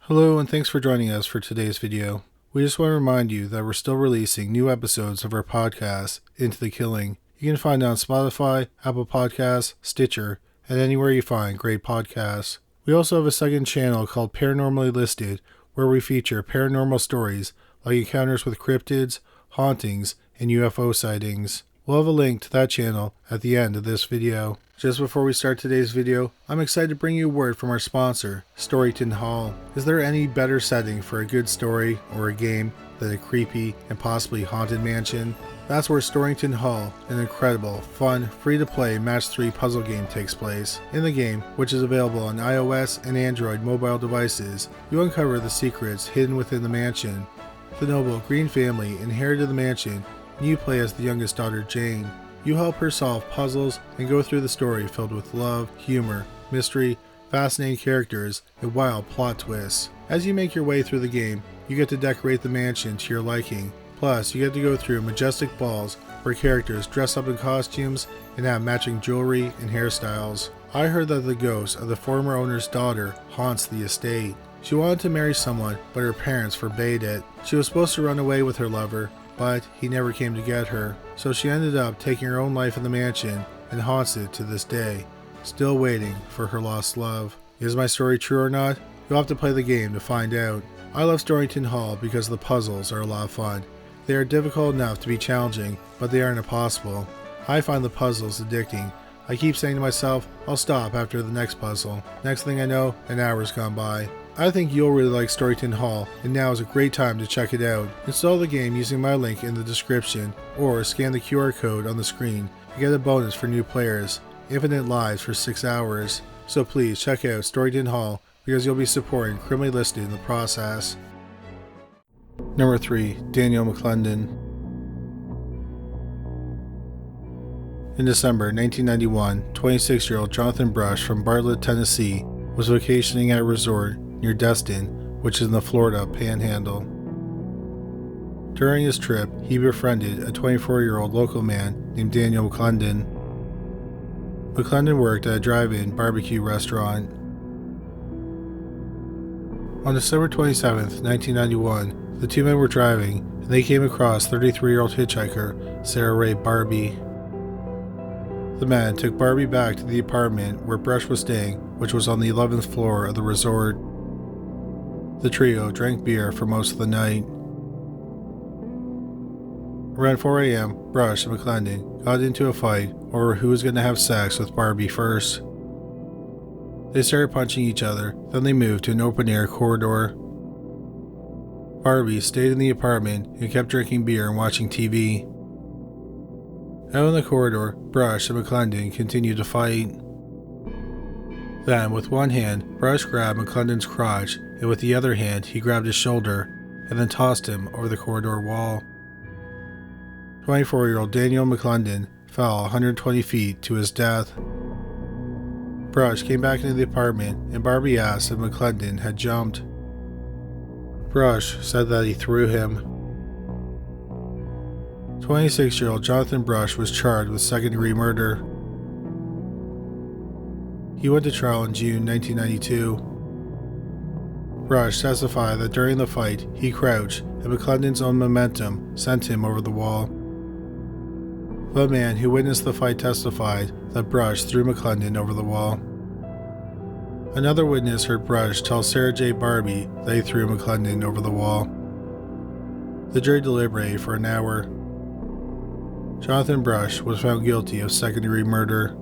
Hello and thanks for joining us for today's video. We just want to remind you that we're still releasing new episodes of our podcast, Into the Killing. You can find it on Spotify, Apple Podcasts, Stitcher, and anywhere you find great podcasts. We also have a second channel called Paranormally Listed, where we feature paranormal stories like encounters with cryptids, hauntings, and UFO sightings. We'll have a link to that channel at the end of this video. Just before we start today's video, I'm excited to bring you a word from our sponsor, Storyton Hall. Is there any better setting for a good story or a game than a creepy and possibly haunted mansion? That's where Storyton Hall, an incredible, fun, free-to-play match-3 puzzle game takes place. In the game, which is available on iOS and Android mobile devices, you uncover the secrets hidden within the mansion. The noble Green family inherited the mansion, and you play as the youngest daughter, Jane. You help her solve puzzles and go through the story filled with love, humor, mystery, fascinating characters, and wild plot twists. As you make your way through the game, you get to decorate the mansion to your liking. Plus, you get to go through majestic balls where characters dress up in costumes and have matching jewelry and hairstyles. I heard that the ghost of the former owner's daughter haunts the estate. She wanted to marry someone, but her parents forbade it. She was supposed to run away with her lover, but he never came to get her, so she ended up taking her own life in the mansion and haunts it to this day, still waiting for her lost love. Is my story true or not? You'll have to play the game to find out. I love Storyton Hall because the puzzles are a lot of fun. They are difficult enough to be challenging, but they aren't impossible. I find the puzzles addicting. I keep saying to myself, I'll stop after the next puzzle. Next thing I know, an hour's gone by. I think you'll really like Storyton Hall, and now is a great time to check it out. Install the game using my link in the description, or scan the QR code on the screen to get a bonus for new players. Infinite lives for 6 hours. So please check out Storyton Hall, because you'll be supporting Criminally Listed in the process. Number 3. Daniel McClendon. In December 1991, 26-year-old Jonathan Brush from Bartlett, Tennessee, was vacationing at a resort near Destin, which is in the Florida Panhandle. During his trip, he befriended a 24-year-old local man named Daniel McClendon. McClendon worked at a drive-in barbecue restaurant. On December 27, 1991, the two men were driving, and they came across 33-year-old hitchhiker Sarah Ray Barbie. The men took Barbie back to the apartment where Brush was staying, which was on the 11th floor of the resort. The trio drank beer for most of the night. Around 4 a.m., Brush and McClendon got into a fight over who was going to have sex with Barbie first. They started punching each other, then they moved to an open-air corridor. Barbie stayed in the apartment and kept drinking beer and watching TV. Out in the corridor, Brush and McClendon continued to fight. Then, with one hand, Brush grabbed McClendon's crotch, and with the other hand, he grabbed his shoulder, and then tossed him over the corridor wall. 24-year-old Daniel McClendon fell 120 feet to his death. Brush came back into the apartment, and Barbie asked if McClendon had jumped. Brush said that he threw him. 26-year-old Jonathan Brush was charged with second-degree murder. He went to trial in June 1992. Brush testified that during the fight, he crouched, and McClendon's own momentum sent him over the wall. The man who witnessed the fight testified that Brush threw McClendon over the wall. Another witness heard Brush tell Sarah J. Barbie that he threw McClendon over the wall. The jury deliberated for an hour. Jonathan Brush was found guilty of second-degree murder.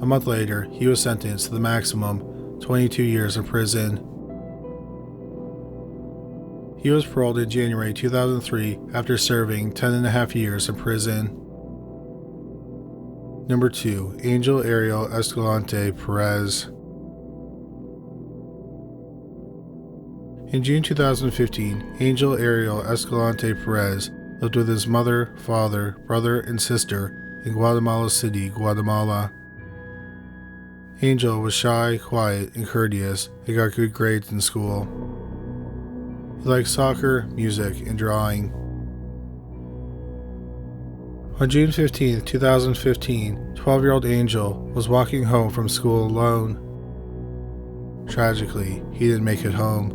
A month later, he was sentenced to the maximum 22 years in prison. He was paroled in January 2003 after serving 10.5 years in prison. Number 2. Angel Ariel Escalante Perez. In June 2015, Angel Ariel Escalante Perez lived with his mother, father, brother, and sister in Guatemala City, Guatemala. Angel was shy, quiet, and courteous, and got good grades in school. He liked soccer, music, and drawing. On June 15, 2015, 12-year-old Angel was walking home from school alone. Tragically, he didn't make it home.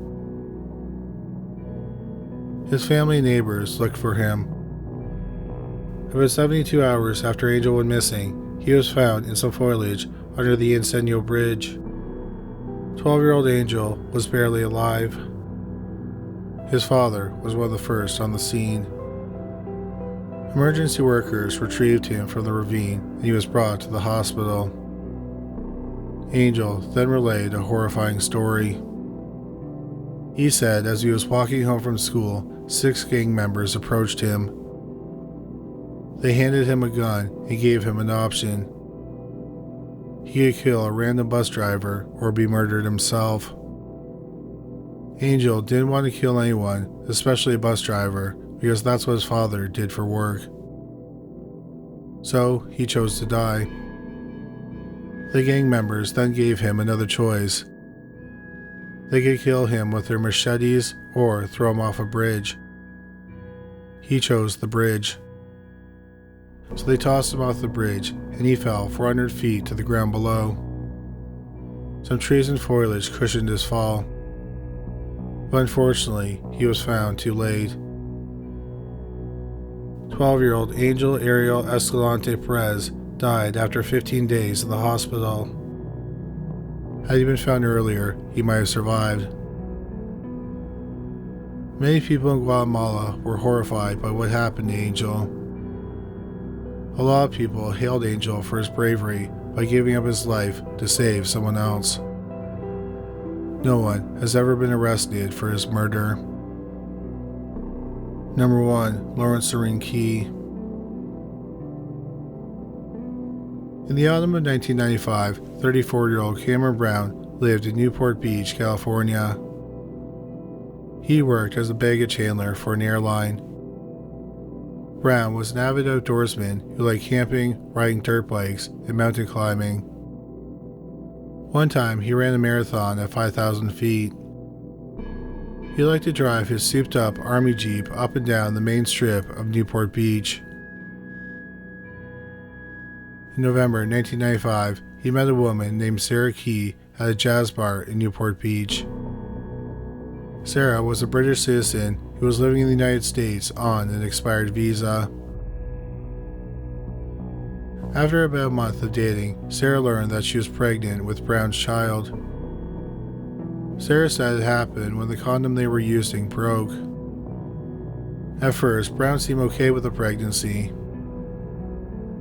His family and neighbors looked for him. About 72 hours after Angel went missing, he was found in some foliage under the Incendio Bridge. 12-year-old Angel was barely alive. His father was one of the first on the scene. Emergency workers retrieved him from the ravine and he was brought to the hospital. Angel then relayed a horrifying story. He said as he was walking home from school, 6 gang members approached him. They handed him a gun and gave him an option. He could kill a random bus driver or be murdered himself. Angel didn't want to kill anyone, especially a bus driver, because that's what his father did for work. So he chose to die. The gang members then gave him another choice. They could kill him with their machetes or throw him off a bridge. He chose the bridge. So they tossed him off the bridge and he fell 400 feet to the ground below. Some trees and foliage cushioned his fall. But unfortunately, he was found too late. 12-year-old Angel Ariel Escalante Perez died after 15 days in the hospital. Had he been found earlier, he might have survived. Many people in Guatemala were horrified by what happened to Angel. A lot of people hailed Angel for his bravery by giving up his life to save someone else. No one has ever been arrested for his murder. Number 1. Sarene Key. In the autumn of 1995, 34-year-old Cameron Brown lived in Newport Beach, California. He worked as a baggage handler for an airline. Brown was an avid outdoorsman who liked camping, riding dirt bikes, and mountain climbing. One time, he ran a marathon at 5,000 feet. He liked to drive his souped-up Army Jeep up and down the main strip of Newport Beach. In November 1995, he met a woman named Sarene Key at a jazz bar in Newport Beach. Sarah was a British citizen who was living in the United States on an expired visa. After about a month of dating, Sarah learned that she was pregnant with Brown's child. Sarah said it happened when the condom they were using broke. At first, Brown seemed okay with the pregnancy.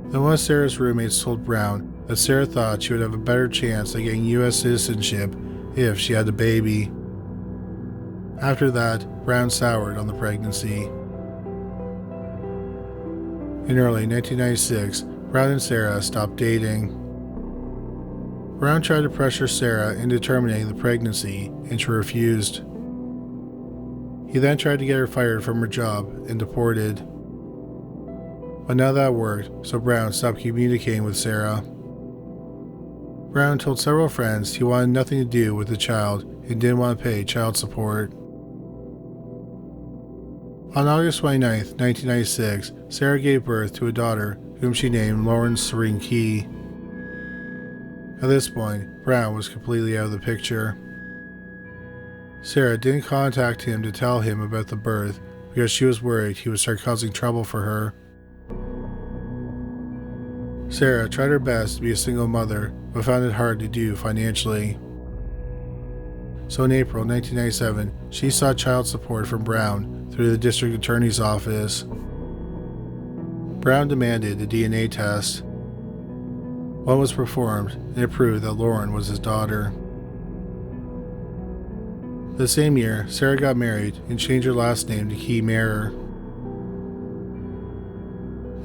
Then one of Sarah's roommates told Brown that Sarah thought she would have a better chance at getting U.S. citizenship if she had a baby. After that, Brown soured on the pregnancy. In early 1996, Brown and Sarah stopped dating. Brown tried to pressure Sarah into terminating the pregnancy, and she refused. He then tried to get her fired from her job and deported. But none of that worked, so Brown stopped communicating with Sarah. Brown told several friends he wanted nothing to do with the child and didn't want to pay child support. On August 29, 1996, Sarah gave birth to a daughter whom she named Sarene Key. At this point, Brown was completely out of the picture. Sarah didn't contact him to tell him about the birth because she was worried he would start causing trouble for her. Sarah tried her best to be a single mother, but found it hard to do financially. So in April 1997, she sought child support from Brown through the district attorney's office. Brown demanded a DNA test. One was performed, and it proved that Lauren was his daughter. The same year, Sarah got married and changed her last name to Key Marer.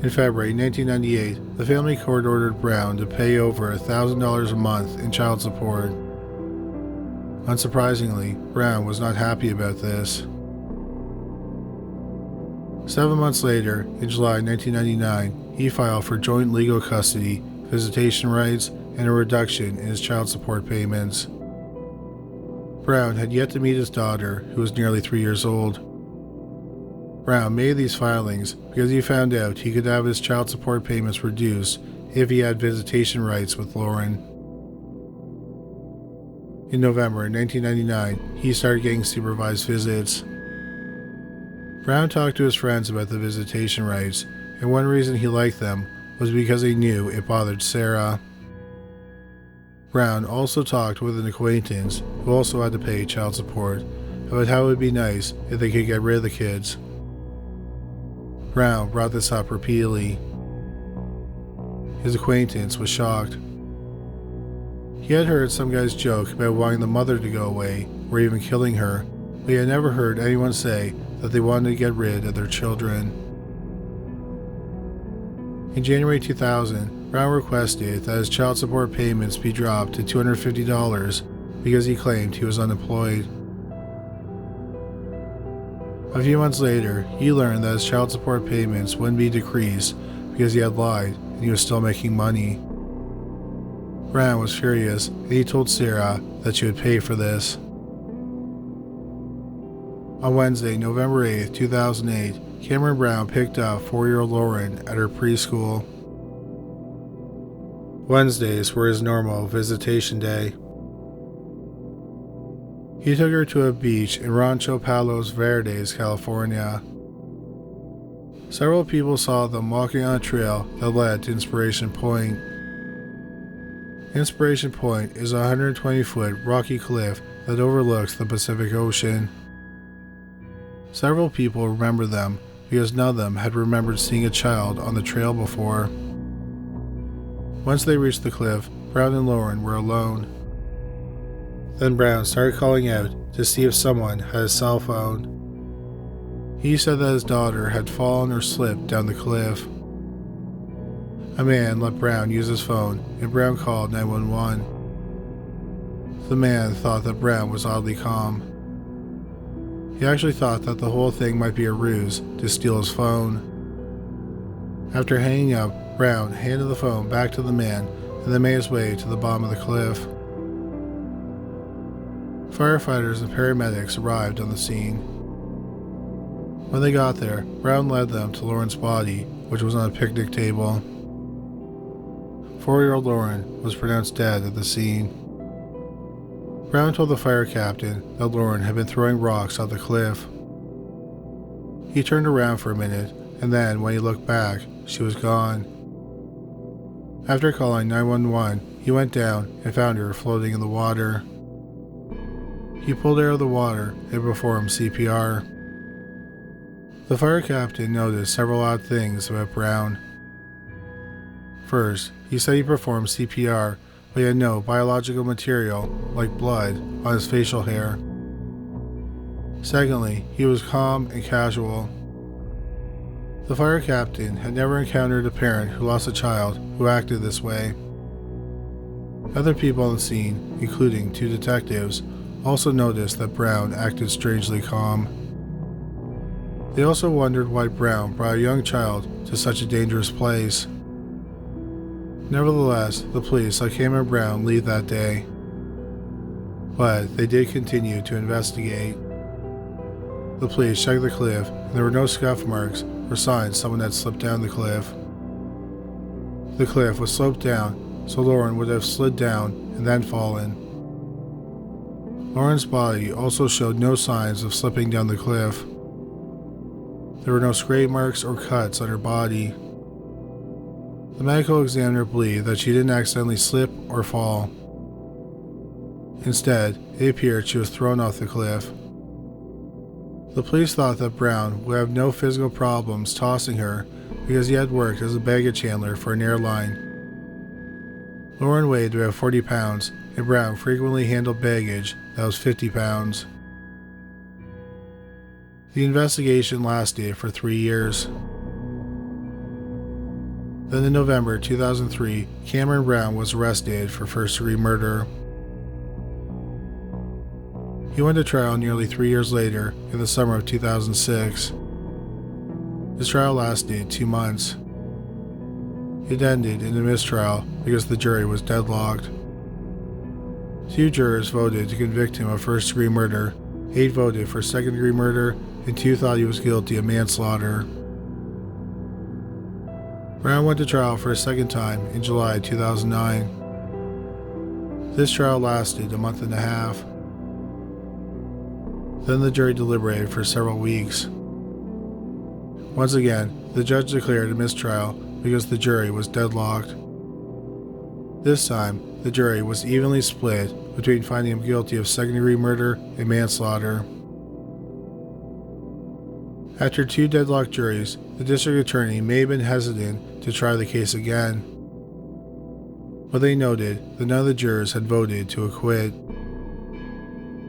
In February 1998, the family court ordered Brown to pay over $1,000 a month in child support. Unsurprisingly, Brown was not happy about this. 7 months later, in July 1999, he filed for joint legal custody, visitation rights, and a reduction in his child support payments. Brown had yet to meet his daughter, who was nearly 3 years old. Brown made these filings because he found out he could have his child support payments reduced if he had visitation rights with Lauren. In November 1999, he started getting supervised visits. Brown talked to his friends about the visitation rights, and one reason he liked them was because he knew it bothered Sarah. Brown also talked with an acquaintance who also had to pay child support about how it would be nice if they could get rid of the kids. Brown brought this up repeatedly. His acquaintance was shocked. He had heard some guys joke about wanting the mother to go away or even killing her, but he had never heard anyone say that they wanted to get rid of their children. In January 2000, Brown requested that his child support payments be dropped to $250 because he claimed he was unemployed. A few months later, he learned that his child support payments wouldn't be decreased because he had lied and he was still making money. Brown was furious and he told Sarah that she would pay for this. On Wednesday, November 8, 2008, Cameron Brown picked up 4-year-old Lauren at her preschool. Wednesdays were his normal visitation day. He took her to a beach in Rancho Palos Verdes, California. Several people saw them walking on a trail that led to Inspiration Point. Inspiration Point is a 120-foot rocky cliff that overlooks the Pacific Ocean. Several people remember them because none of them had remembered seeing a child on the trail before. Once they reached the cliff, Brown and Lauren were alone. Then Brown started calling out to see if someone had a cell phone. He said that his daughter had fallen or slipped down the cliff. A man let Brown use his phone and Brown called 911. The man thought that Brown was oddly calm. He actually thought that the whole thing might be a ruse to steal his phone. After hanging up, Brown handed the phone back to the man and then made his way to the bottom of the cliff. Firefighters and paramedics arrived on the scene. When they got there, Brown led them to Lauren's body, which was on a picnic table. 4-year-old Lauren was pronounced dead at the scene. Brown told the fire captain that Lauren had been throwing rocks off the cliff. He turned around for a minute, and then when he looked back, she was gone. After calling 911, he went down and found her floating in the water. He pulled her out of the water and performed CPR. The fire captain noticed several odd things about Brown. First, he said he performed CPR, but he had no biological material, like blood, on his facial hair. Secondly, he was calm and casual. The fire captain had never encountered a parent who lost a child who acted this way. Other people on the scene, including 2 detectives, also noticed that Brown acted strangely calm. They also wondered why Brown brought a young child to such a dangerous place. Nevertheless, the police let Cameron Brown leave that day. But they did continue to investigate. The police checked the cliff, and there were no scuff marks or signs someone had slipped down the cliff. The cliff was sloped down, so Lauren would have slid down and then fallen. Lauren's body also showed no signs of slipping down the cliff. There were no scrape marks or cuts on her body. The medical examiner believed that she didn't accidentally slip or fall. Instead, it appeared she was thrown off the cliff. The police thought that Brown would have no physical problems tossing her because he had worked as a baggage handler for an airline. Lauren weighed about 40 pounds, and Brown frequently handled baggage that was 50 pounds. The investigation lasted for 3 years. Then in November 2003, Cameron Brown was arrested for first-degree murder. He went to trial nearly 3 years later, in the summer of 2006. His trial lasted 2 months. It ended in a mistrial because the jury was deadlocked. 2 jurors voted to convict him of first-degree murder, 8 voted for second-degree murder, and 2 thought he was guilty of manslaughter. Brown went to trial for a second time in July 2009. This trial lasted a month and a half. Then the jury deliberated for several weeks. Once again, the judge declared a mistrial because the jury was deadlocked. This time, the jury was evenly split between finding him guilty of second-degree murder and manslaughter. After 2 deadlocked juries, the district attorney may have been hesitant to try the case again, but they noted that none of the jurors had voted to acquit.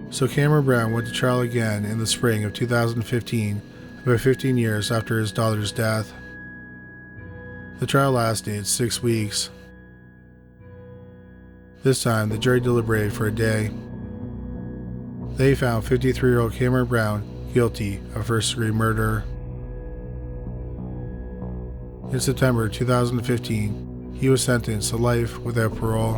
So Cameron Brown went to trial again in the spring of 2015, about 15 years after his daughter's death. The trial lasted 6 weeks. This time, the jury deliberated for a day. They found 53-year-old Cameron Brown guilty of first-degree murder. In September 2015, he was sentenced to life without parole.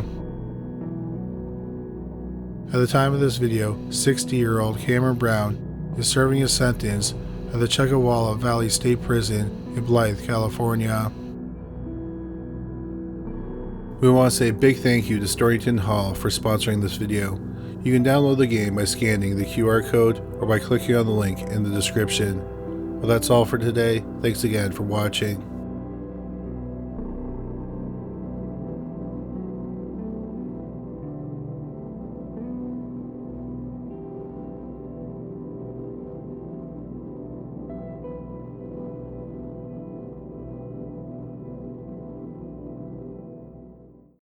At the time of this video, 60-year-old Cameron Brown is serving his sentence at the Chickasaw Valley State Prison in Blythe, California. We want to say a big thank you to Storyton Hall for sponsoring this video. You can download the game by scanning the QR code or by clicking on the link in the description. Well, that's all for today. Thanks again for watching.